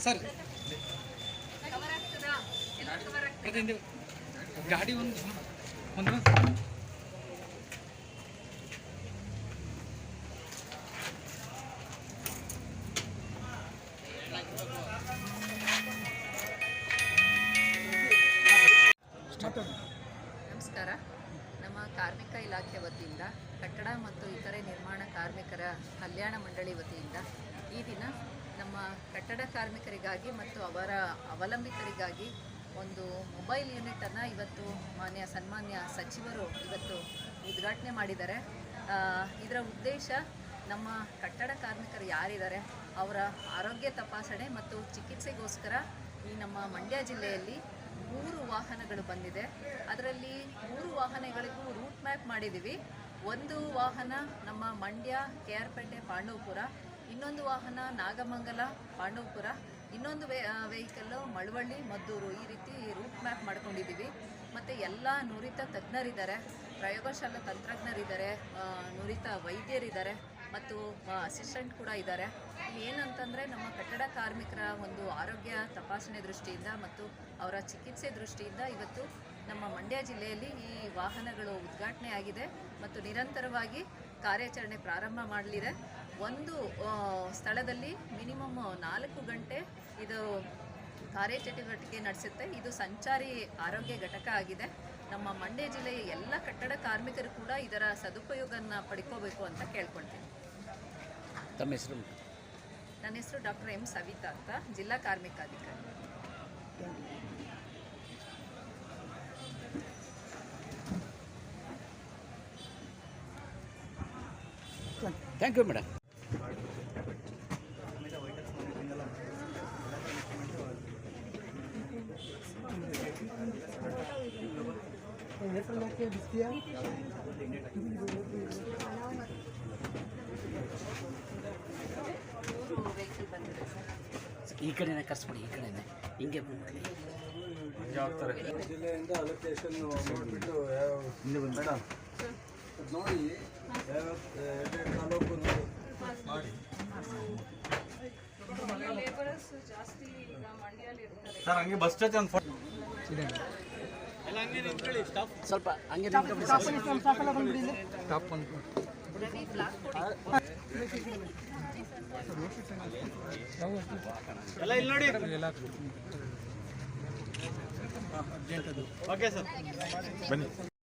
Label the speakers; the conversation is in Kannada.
Speaker 1: ಸರ್ ಗಾಡಿ ಒಂದು
Speaker 2: ನಮಸ್ಕಾರ. ನಮ್ಮ ಕಾರ್ಮಿಕ ಇಲಾಖೆ ವತಿಯಿಂದ ಕಟ್ಟಡ ಮತ್ತು ಇತರೆ ನಿರ್ಮಾಣ ಕಾರ್ಮಿಕರ ಕಲ್ಯಾಣ ಮಂಡಳಿ ವತಿಯಿಂದ ಈ ದಿನ ನಮ್ಮ ಕಟ್ಟಡ ಕಾರ್ಮಿಕರಿಗಾಗಿ ಮತ್ತು ಅವರ ಅವಲಂಬಿತರಿಗಾಗಿ ಒಂದು ಮೊಬೈಲ್ ಯೂನಿಟನ್ನು ಇವತ್ತು ಸನ್ಮಾನ್ಯ ಸಚಿವರು ಇವತ್ತು ಉದ್ಘಾಟನೆ ಮಾಡಿದ್ದಾರೆ. ಇದರ ಉದ್ದೇಶ ನಮ್ಮ ಕಟ್ಟಡ ಕಾರ್ಮಿಕರು ಯಾರಿದ್ದಾರೆ ಅವರ ಆರೋಗ್ಯ ತಪಾಸಣೆ ಮತ್ತು ಚಿಕಿತ್ಸೆಗೋಸ್ಕರ ಈ ನಮ್ಮ ಮಂಡ್ಯ ಜಿಲ್ಲೆಯಲ್ಲಿ 3 ವಾಹನಗಳು ಬಂದಿದೆ. ಅದರಲ್ಲಿ 3 ವಾಹನಗಳಿಗೂ ರೂಟ್ ಮ್ಯಾಪ್ ಮಾಡಿದ್ದೀವಿ. ಒಂದು ವಾಹನ ನಮ್ಮ ಮಂಡ್ಯ KR ಪೇಟೆ ಪಾಂಡವಪುರ, ಇನ್ನೊಂದು ವಾಹನ ನಾಗಮಂಗಲ ಪಾಂಡವಪುರ, ಇನ್ನೊಂದು ವೆಹಿಕಲ್ಲು ಮಳವಳ್ಳಿ ಮದ್ದೂರು. ಈ ರೀತಿ ರೂಟ್ ಮ್ಯಾಪ್ ಮಾಡ್ಕೊಂಡಿದ್ದೀವಿ. ಮತ್ತು ಎಲ್ಲ ನುರಿತ ತಜ್ಞರಿದ್ದಾರೆ, ಪ್ರಯೋಗಶಾಲಾ ತಂತ್ರಜ್ಞರಿದ್ದಾರೆ, ನುರಿತ ವೈದ್ಯರಿದ್ದಾರೆ ಮತ್ತು ಅಸಿಸ್ಟೆಂಟ್ ಕೂಡ ಇದ್ದಾರೆ. ಏನಂತಂದರೆ ನಮ್ಮ ಕಟ್ಟಡ ಕಾರ್ಮಿಕರ ಒಂದು ಆರೋಗ್ಯ ತಪಾಸಣೆ ದೃಷ್ಟಿಯಿಂದ ಮತ್ತು ಅವರ ಚಿಕಿತ್ಸೆ ದೃಷ್ಟಿಯಿಂದ ಇವತ್ತು ನಮ್ಮ ಮಂಡ್ಯ ಜಿಲ್ಲೆಯಲ್ಲಿ ಈ ವಾಹನಗಳು ಉದ್ಘಾಟನೆ ಆಗಿದೆ ಮತ್ತು ನಿರಂತರವಾಗಿ ಕಾರ್ಯಾಚರಣೆ ಪ್ರಾರಂಭ ಮಾಡಲಿದೆ. ಒಂದು ಸ್ಥಳದಲ್ಲಿ ಮಿನಿಮಮ್ 4 ಗಂಟೆ ಇದು ಕಾರ್ಯಚಟುವಟಿಕೆ ನಡೆಸುತ್ತೆ. ಇದು ಸಂಚಾರಿ ಆರೋಗ್ಯ ಘಟಕ ಆಗಿದೆ. ನಮ್ಮ ಮಂಡ್ಯ ಜಿಲ್ಲೆಯ ಎಲ್ಲ ಕಟ್ಟಡ ಕಾರ್ಮಿಕರು ಕೂಡ ಇದರ ಸದುಪಯೋಗವನ್ನು ಪಡ್ಕೋಬೇಕು ಅಂತ ಕೇಳ್ಕೊಳ್ತೀನಿ.
Speaker 3: ತಮ್ಮ ಹೆಸರು?
Speaker 2: ನನ್ನ ಹೆಸರು ಡಾಕ್ಟರ್ ಎಂ ಸವಿತಾ ಅಂತ, ಜಿಲ್ಲಾ ಕಾರ್ಮಿಕಾಧಿಕಾರಿ.
Speaker 3: Thank you madam. ಈ ಕಡೆನೇ ಕರ್ಸ್ಬಿಡಿ, ಈ ಕಡೆನೇ ಹಿಂಗೆ
Speaker 4: ಜಿಲ್ಲೆಯಿಂದ ಅಲೋಕೇಶನ್ ನೋಡಿಬಿಟ್ಟು ಮೇಡಮ್ ನೋಡಿ ತಾಲೂಕು ಮಾಡಿ ಸರ್. ಹಂಗೆ ಬಸ್ ಸ್ಟಾಚ್ ಒಂದು ಫೋಟೋ
Speaker 3: ಸ್ವಲ್ಪ ಹಂಗೆ
Speaker 4: ಎಲ್ಲ ಇಲ್ಲಿ ನೋಡಿ. ಓಕೆ ಸರ್, ಬನ್ನಿ.